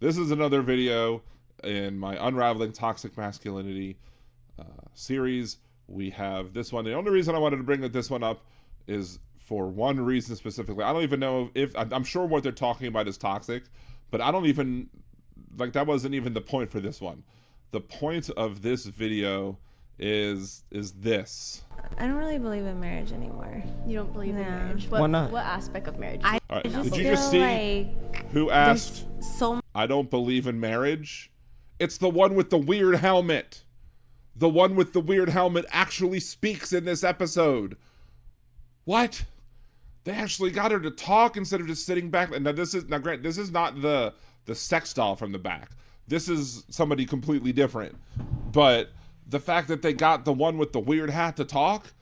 This is another video in my Unravelling Toxic Masculinity series. We have this one. The only reason I wanted to bring this one up is for one reason specifically. I don't even know if I'm sure what they're talking about is toxic, but I don't even like that wasn't even the point for this one. The point of this video is this. I don't really believe in marriage anymore. You don't believe in marriage? Why not? What aspect of marriage? I All right. just Did you feel just see like who asked? so I don't believe in marriage. It's the one with the weird helmet. The one with the weird helmet actually speaks in this episode. What? They actually got her to talk instead of just sitting back. Now Grant, this is not the sex doll from the back. This is somebody completely different. But the fact that they got the one with the weird hat to talk,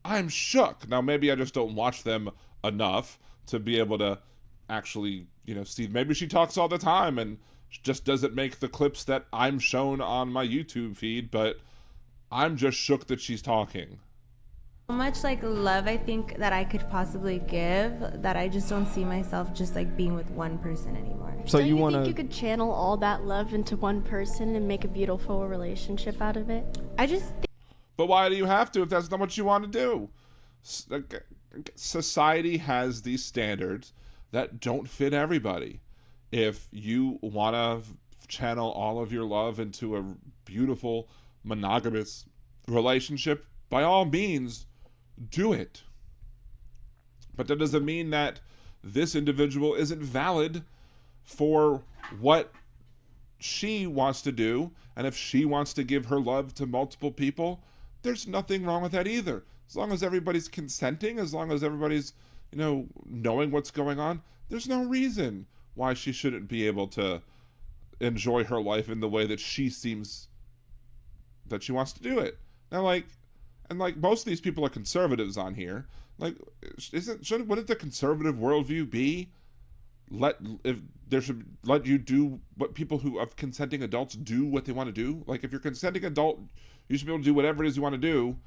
I'm shook. Now maybe I just don't watch them enough to be able to actually, see. Maybe she talks all the time and just doesn't make the clips that I'm shown on my YouTube feed, but I'm just shook that she's talking. much like love I think that I could possibly give that I just don't see myself just like being with one person anymore. So Don't you you want think you to? could channel all that love into one person and make a beautiful relationship out of it? I just But why do you have to if that's not what you want to do? Society has these standards that don't fit everybody. If you want to channel all of your love into a beautiful monogamous relationship, by all means, do it. But that doesn't mean that this individual isn't valid for what she wants to do. And if she wants to give her love to multiple people, there's nothing wrong with that either. As long as everybody's consenting, as long as everybody's, knowing what's going on, there's no reason why she shouldn't be able to enjoy her life in the way that she seems that she wants to do it. Now, most of these people are conservatives on here. Wouldn't the conservative worldview be let you do what people who of consenting adults do what they want to do? Like, if you're a consenting adult, you should be able to do whatever it is you want to do.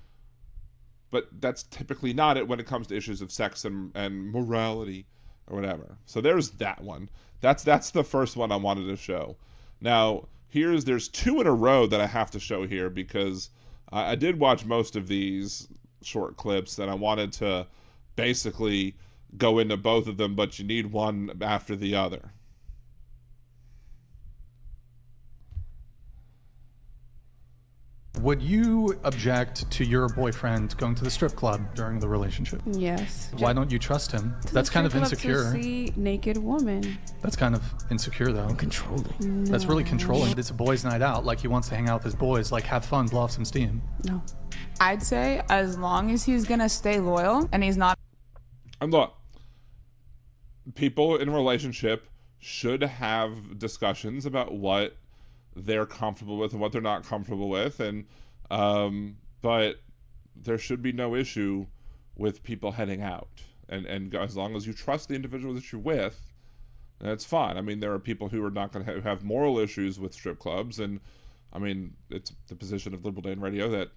But that's typically not it when it comes to issues of sex and morality or whatever. So there's that one. That's the first one I wanted to show. Now, there's two in a row that I have to show here because I did watch most of these short clips and I wanted to basically go into both of them, but you need one after the other. Would you object to your boyfriend going to the strip club during the relationship? Yes. Why don't you trust him? That's kind of insecure. To see naked woman. That's kind of insecure, though. Controlling. That's really controlling. It's a boys' night out. Like, he wants to hang out with his boys. Like, have fun, blow off some steam. No. I'd say as long as he's gonna stay loyal and he's not. And look, people in a relationship should have discussions about what they're comfortable with and what they're not comfortable with, and but there should be no issue with people heading out, and as long as you trust the individual that you're with, that's fine. I mean, there are people who are not going to have moral issues with strip clubs, and I mean, it's the position of Liberal Dan Radio that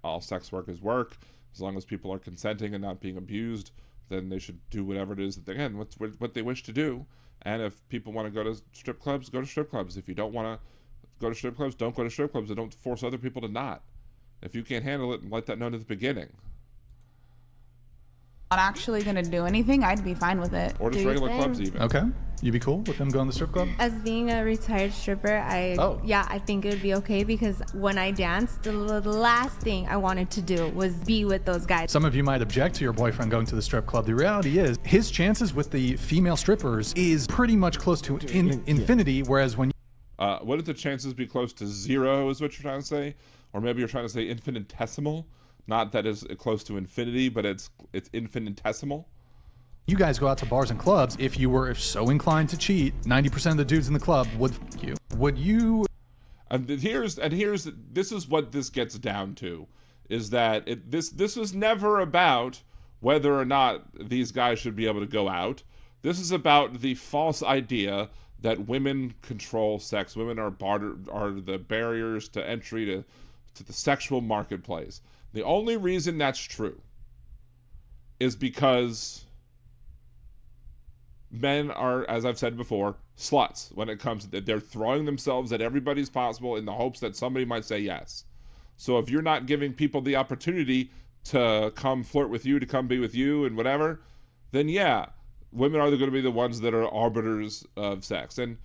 all sex work is work. As long as people are consenting and not being abused, then they should do whatever it is that what they wish to do. And if people want to go to strip clubs, go to strip clubs. If you don't want to go to strip clubs, don't go to strip clubs, and don't force other people to not. If you can't handle it, let that known at the beginning. Not actually gonna do anything, I'd be fine with it. Or just Do your regular thing. clubs even. Okay. You'd be cool with him going to the strip club? as being a retired stripper, I think it would be okay because when I danced, the last thing I wanted to do was be with those guys. Some of you might object to your boyfriend going to the strip club. The reality is, his chances with the female strippers is pretty much close to infinity, whereas when Wouldn't the chances be close to zero is what you're trying to say? Or maybe you're trying to say infinitesimal? Not that is close to infinity, but it's infinitesimal. you guys go out to bars and clubs, if you were so inclined to cheat, 90% of the dudes in the club would f you. Would you? And this is what this gets down to, is that this was never about whether or not these guys should be able to go out. This is about the false idea that women control sex. Women are the barriers to entry to the sexual marketplace. The only reason that's true is because men are, as I've said before, sluts when it comes to that. They're throwing themselves at everybody's possible in the hopes that somebody might say yes. So if you're not giving people the opportunity to come flirt with you, to come be with you and whatever, then yeah, women are going to be the ones that are arbiters of sex. And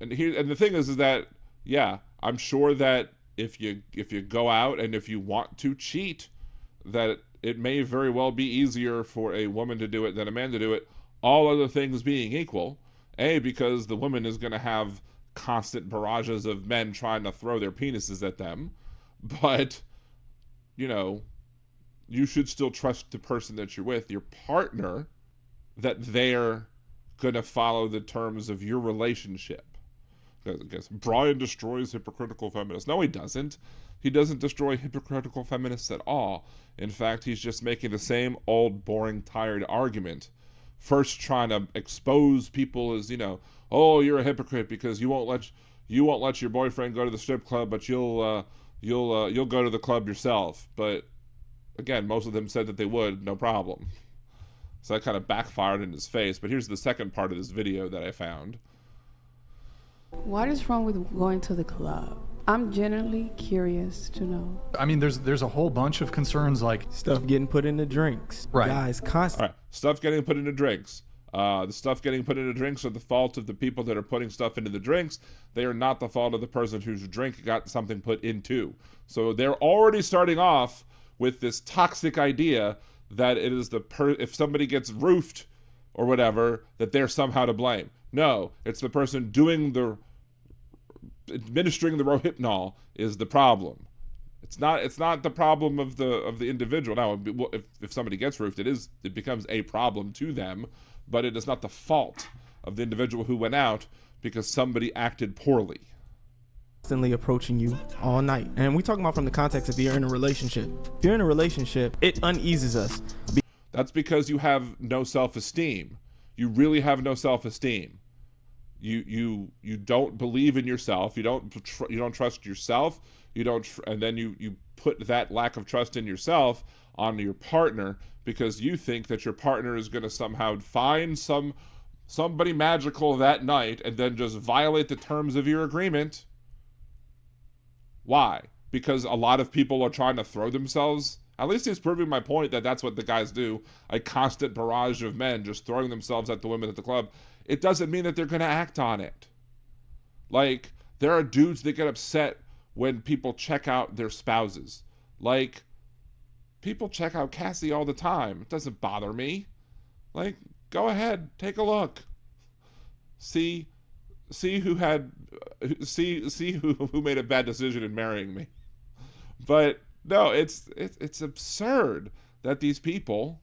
the thing is that, yeah, I'm sure that if you go out and if you want to cheat, that it may very well be easier for a woman to do it than a man to do it, all other things being equal. Because the woman is going to have constant barrages of men trying to throw their penises at them. But, you should still trust the person that you're with, your partner, that they're going to follow the terms of your relationship. I guess Brian destroys hypocritical feminists. No, he doesn't. He doesn't destroy hypocritical feminists at all. In fact, he's just making the same old, boring, tired argument. First trying to expose people as, oh, you're a hypocrite because you won't let your boyfriend go to the strip club, but you'll go to the club yourself. But again, most of them said that they would, no problem. So that kind of backfired in his face. But here's the second part of this video that I found. What is wrong with going to the club? I'm genuinely curious to know. I mean, there's a whole bunch of concerns like stuff getting put into drinks. Right. Guys, constantly. All right. Stuff getting put into drinks. The stuff getting put into drinks are the fault of the people that are putting stuff into the drinks. They are not the fault of the person whose drink got something put into. So they're already starting off with this toxic idea that it is if somebody gets roofed or whatever, that they're somehow to blame. No, it's the person administering the Rohypnol is the problem. It's not the problem of the individual. Now, if somebody gets roofed, it becomes a problem to them, but it is not the fault of the individual who went out because somebody acted poorly. Constantly approaching you all night. And we're talking about from the context if you're in a relationship. If you're in a relationship, it uneases us. That's because you have no self-esteem. You really have no self-esteem. You don't believe in yourself. You don't trust yourself. And then you put that lack of trust in yourself onto your partner because you think that your partner is going to somehow find somebody magical that night and then just violate the terms of your agreement. Why? Because a lot of people are trying to throw themselves. At least he's proving my point that that's what the guys do. A constant barrage of men just throwing themselves at the women at the club. It doesn't mean that they're going to act on it. Like, there are dudes that get upset when people check out their spouses. Like, people check out Cassie all the time. It doesn't bother me. Like, go ahead, take a look. See who made a bad decision in marrying me. But no, it's absurd that these people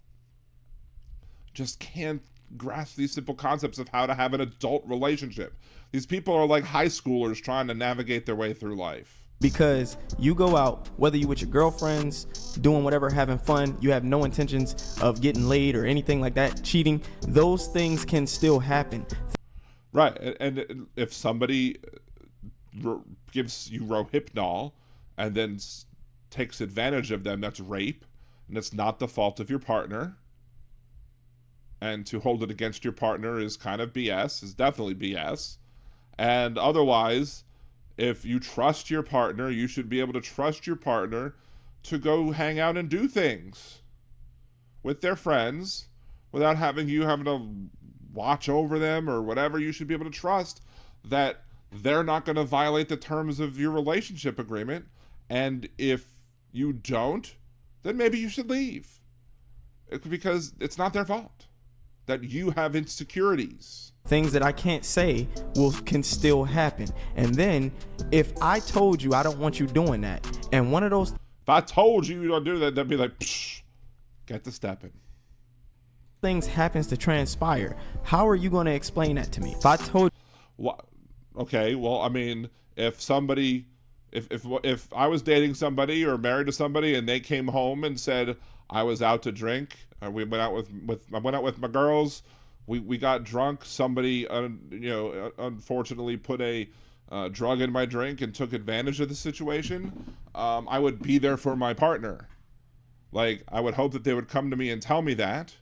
just can't grasp these simple concepts of how to have an adult relationship. These people are like high schoolers trying to navigate their way through life. Because you go out, whether you with your girlfriends, doing whatever, having fun, you have no intentions of getting laid or anything like that, cheating, those things can still happen. Right, and if somebody gives you Rohypnol and then takes advantage of them, that's rape, and it's not the fault of your partner. And to hold it against your partner is kind of BS, is definitely BS. And otherwise, if you trust your partner, you should be able to trust your partner to go hang out and do things with their friends without having to watch over them or whatever. You should be able to trust that they're not going to violate the terms of your relationship agreement. And if you don't, then maybe you should leave. Because it's not their fault that you have insecurities. Things that I can't say can still happen. And then if I told you I don't want you doing that, and one of those, if I told you don't do that, that'd be like, psh, get to stepping. Things happens to transpire. How are you going to explain that to me? If I told what? Okay, well, I mean, if I was dating somebody or married to somebody and they came home and said I was out to drink, I went out with my girls. We got drunk. Somebody, unfortunately put a drug in my drink and took advantage of the situation. I would be there for my partner. Like, I would hope that they would come to me and tell me that,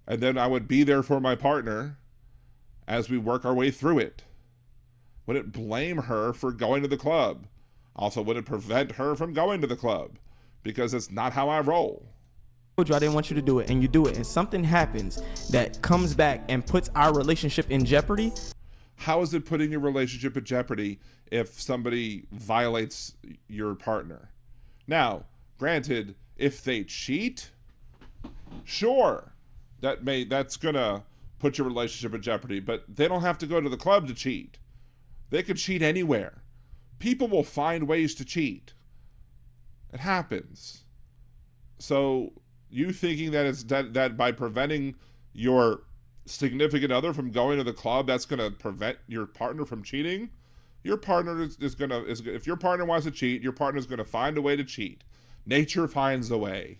and then I would be there for my partner, as we work our way through it? Would it blame her for going to the club? Also, would it prevent her from going to the club? Because it's not how I roll. I told you I didn't want you to do it, and you do it, and something happens that comes back and puts our relationship in jeopardy. How is it putting your relationship in jeopardy if somebody violates your partner? Now, granted, if they cheat, sure, that's gonna put your relationship in jeopardy, but they don't have to go to the club to cheat. They could cheat anywhere. People will find ways to cheat. It happens. So you thinking that it's that by preventing your significant other from going to the club, that's going to prevent your partner from cheating? Your partner is if your partner wants to cheat, your partner's going to find a way to cheat. Nature finds a way.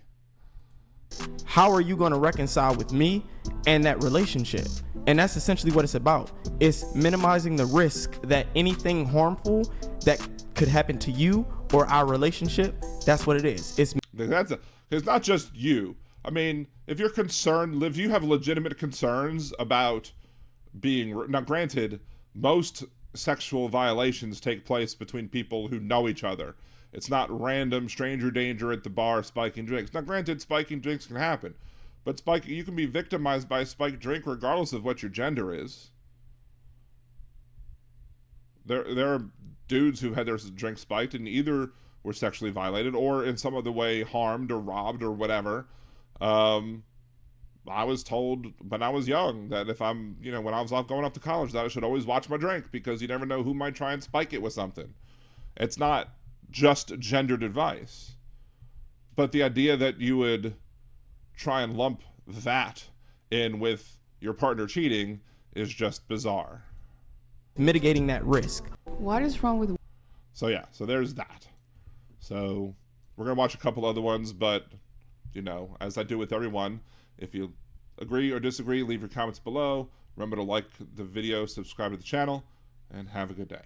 How are you going to reconcile with me and that relationship? And that's essentially what it's about. It's minimizing the risk that anything harmful that could happen to you or our relationship. That's what it is. It's not just you. I mean, if you're concerned, if you have legitimate concerns about being, now granted, most sexual violations take place between people who know each other. It's not random stranger danger at the bar spiking drinks. Now granted, spiking drinks can happen, but you can be victimized by a spiked drink regardless of what your gender is. There are dudes who've had their drink spiked and either were sexually violated or in some other way harmed or robbed or whatever. I was told when I was young that when I was going off to college, that I should always watch my drink because you never know who might try and spike it with something. It's not just gendered advice, but the idea that you would try and lump that in with your partner cheating is just bizarre. Mitigating that risk. What is wrong with... So there's that. So we're going to watch a couple other ones, but, as I do with everyone, if you agree or disagree, leave your comments below. Remember to like the video, subscribe to the channel, and have a good day.